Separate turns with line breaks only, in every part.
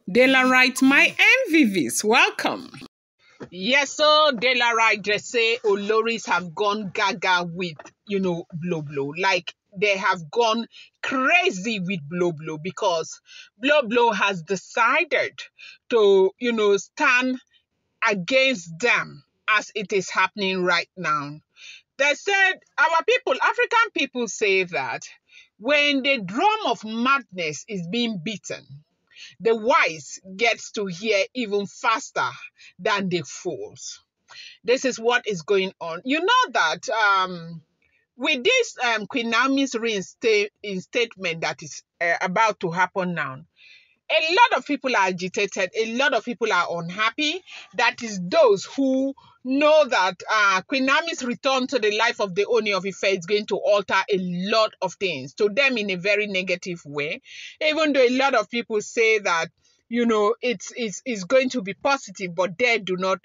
Delarite, my MVVs, welcome.
Yes, so Delarite just say Oloris have gone gaga with, Blublo. Like they have gone crazy with Blublo because Blublo has decided to, stand against them as it is happening right now. They said, our people, African people say that when the drum of madness is being beaten, the wise gets to hear even faster than the fools. This is what is going on. You know that with this Queen Naomi's reinstatement that is about to happen now, a lot of people are agitated. A lot of people are unhappy. That is those who know that Queen Naomi's return to the life of the Ooni of Ife is going to alter a lot of things to them in a very negative way. Even though a lot of people say that, it's going to be positive, but they do not,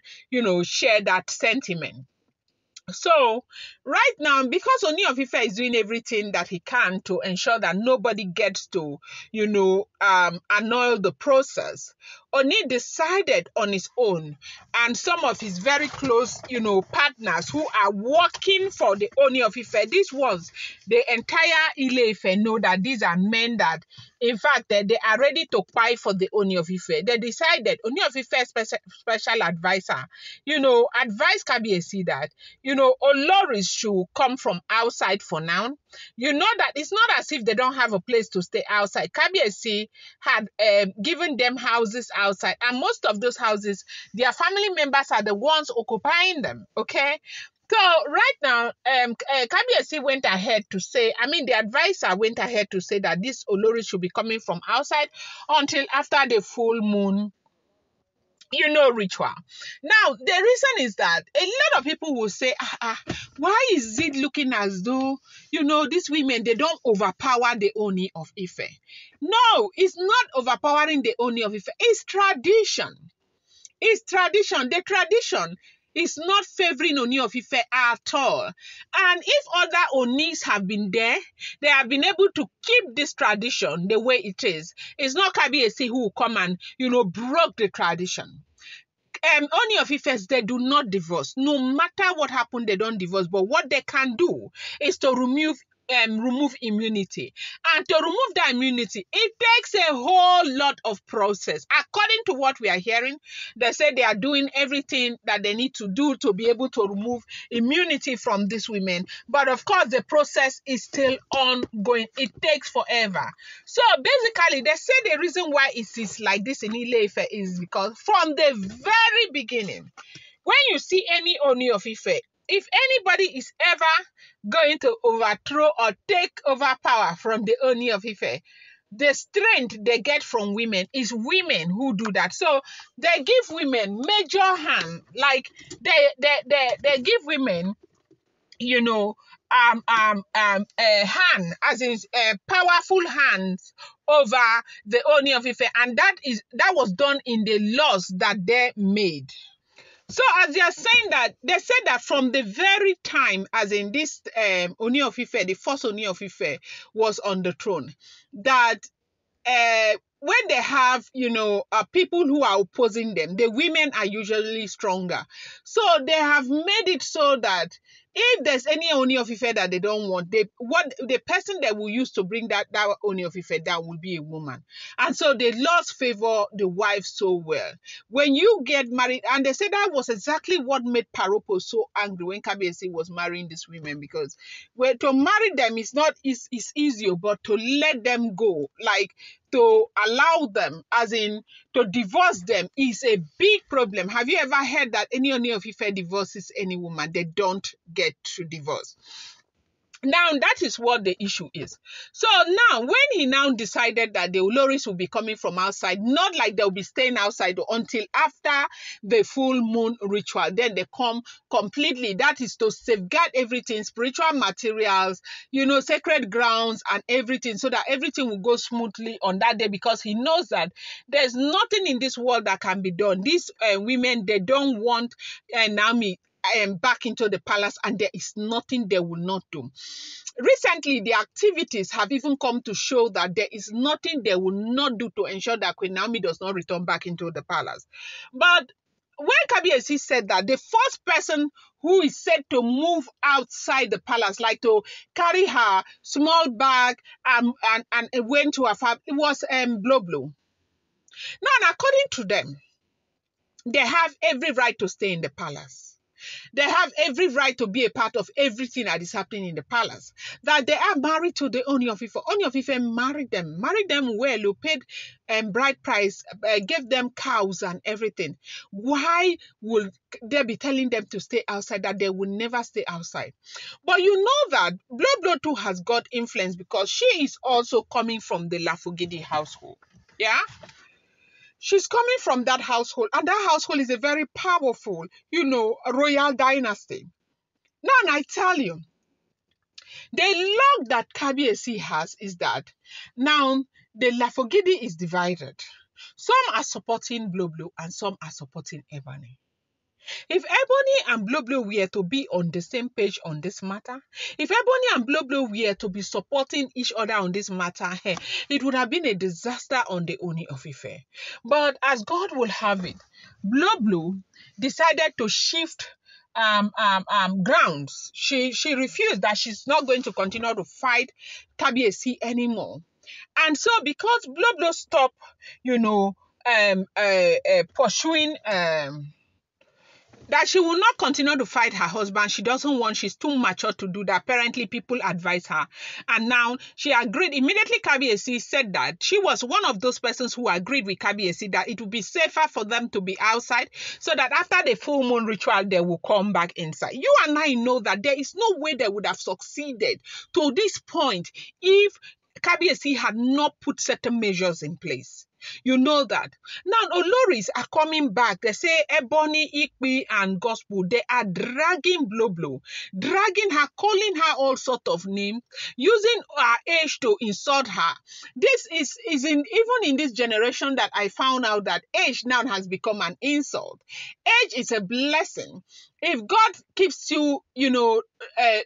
share that sentiment. So right now, because Ooni of Ife is doing everything that he can to ensure that nobody gets to, annul the process, Ooni decided on his own, and some of his very close, partners who are working for the Ooni of Ife, these ones, the entire Ile Ife know that these are men that, in fact, they are ready to fight for the Ooni of Ife. They decided, Ooni of Ife special advisor, advise Kabiyesi that, Oloris should come from outside for now. You know that it's not as if they don't have a place to stay outside. Kabiyesi had given them houses outside, and most of those houses, their family members are the ones occupying them, okay? So right now, Kabiyesi went ahead to say, the advisor went ahead to say that this Olori should be coming from outside until after the full moon ritual. Now, the reason is that a lot of people will say, why is it looking as though, these women, they don't overpower the Ooni of Ife? No, it's not overpowering the Ooni of Ife. It's tradition. It's tradition. The tradition is not favoring Ooni of Ife at all. And if other Onis have been there, they have been able to keep this tradition the way it is. It's not Kabiyesi who will come and, broke the tradition. Ooni of Ife, they do not divorce. No matter what happened, they don't divorce. But what they can do is to remove immunity. And to remove that immunity, it takes a whole lot of process. According to what we are hearing, they say they are doing everything that they need to do to be able to remove immunity from these women. But of course, the process is still ongoing. It takes forever. So basically, they say the reason why it is like this in Ile Ife is because from the very beginning, when you see any Ooni of Ife, if anybody is ever going to overthrow or take over power from the Ooni of Ife, the strength they get from women is women who do that. So they give women major hand, like they give women, a hand, as in powerful hands over the Ooni of Ife, and that was done in the laws that they made. So as they are saying that, they said that from the very time, as in this Ooni of Ife, the first Ooni of Ife was on the throne, that when they have, people who are opposing them, the women are usually stronger. So they have made it so that if there's any Ooni of Ife that they don't want, the person that will use to bring that Ooni of Ife down will be a woman. And so the laws favor the wife so well. When you get married, and they say that was exactly what made Paropo so angry when Kabiyesi was marrying these women, because to marry them is not is easier, but to let them go, like to allow them, as in to divorce them, is a big problem. Have you ever heard that any Ooni of Ife divorces any woman? They don't get to divorce. Now, that is what the issue is. So now, when he now decided that the Oloris will be coming from outside, not like they'll be staying outside until after the full moon ritual, then they come completely. That is to safeguard everything, spiritual materials, sacred grounds and everything, so that everything will go smoothly on that day, because he knows that there's nothing in this world that can be done. These women, they don't want Naomi back into the palace, and there is nothing they will not do. recently, the activities have even come to show that there is nothing they will not do to ensure that Queen Naomi does not return back into the palace. But when Kabiyesi said that, the first person who is said to move outside the palace, like to carry her small bag and went to her family, it was Blublo. Now, according to them, they have every right to stay in the palace. They have every right to be a part of everything that is happening in the palace. That they are married to the Ooni of Ife. Ooni of Ife married them well, who paid bride price, gave them cows and everything. Why would they be telling them to stay outside, that they will never stay outside? But you know that Blublo too has got influence, because she is also coming from the Lafugidi household. Yeah? She's coming from that household, and that household is a very powerful, royal dynasty. Now, and I tell you, the luck that Kabiyesi has is that now the Lafogidi is divided. Some are supporting Blublo and some are supporting Ebony. If Ebony and Blublo were to be on the same page on this matter, if Ebony and Blublo were to be supporting each other on this matter, it would have been a disaster on the Ooni of Ife. But as God will have it, Blublo decided to shift grounds. She refused, that she's not going to continue to fight Kabiyesi anymore. And so because Blublo stopped, pursuing that she will not continue to fight her husband. She doesn't want, she's too mature to do that. Apparently, people advise her. And now she agreed. Immediately, Kabiyesi said that she was one of those persons who agreed with Kabiyesi that it would be safer for them to be outside, so that after the full moon ritual, they will come back inside. You and I know that there is no way they would have succeeded to this point if Kabiyesi had not put certain measures in place. You know that. Now, Oloris are coming back. They say Ebony, Igbi, and Gospel, they are dragging Blublo, dragging her, calling her all sort of names, using her age to insult her. This is even in this generation that I found out that age now has become an insult. Age is a blessing. If God keeps you,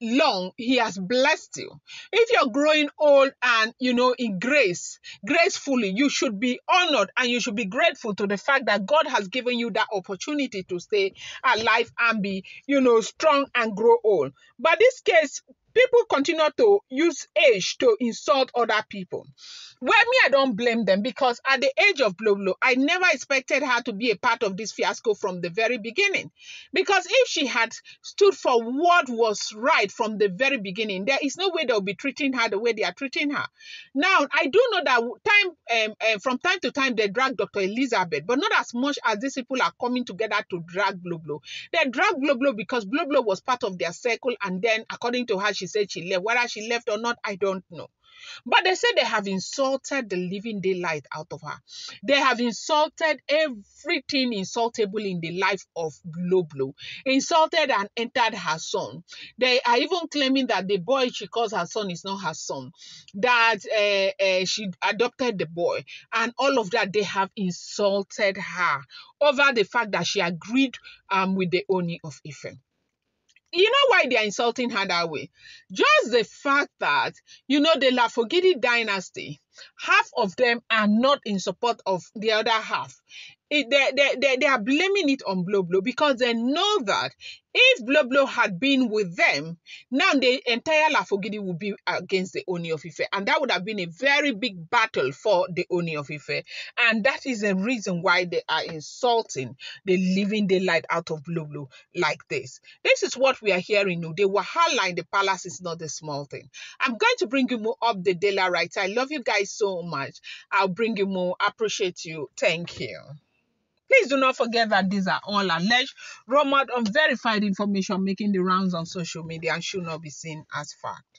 long, He has blessed you. If you're growing old and, in gracefully, you should be honored and you should be grateful to the fact that God has given you that opportunity to stay alive and be, strong and grow old. But this case, people continue to use age to insult other people. Well, me, I don't blame them, because at the age of Blublo, I never expected her to be a part of this fiasco from the very beginning. Because if she had stood for what was right from the very beginning, there is no way they'll be treating her the way they are treating her. Now, I do know that from time to time, they drag Dr. Elizabeth, but not as much as these people are coming together to drag Blublo. They drag Blublo because Blublo was part of their circle, and then, according to her, she said she left. Whether she left or not, I don't know. But they say they have insulted the living daylight out of her. They have insulted everything insultable in the life of Blublo. Insulted and entered her son. They are even claiming that the boy she calls her son is not her son. That she adopted the boy. And all of that, they have insulted her over the fact that she agreed with the Ooni of Ife. You know why they are insulting her that way? Just the fact that, the Lafogidi dynasty, half of them are not in support of the other half. They are blaming it on Blublo, because they know that if Blublo had been with them, now the entire Lafogidi would be against the Ooni of Ife, and that would have been a very big battle for the Ooni of Ife, and that is the reason why they are insulting the living daylight out of Blublo like this. This is what we are hearing now. The wahala in the palace is not a small thing. I'm going to bring you more up the daily right. I love you guys so much. I'll bring you more. Appreciate you. Thank you. Please do not forget that these are all alleged, rumored, unverified information making the rounds on social media and should not be seen as fact.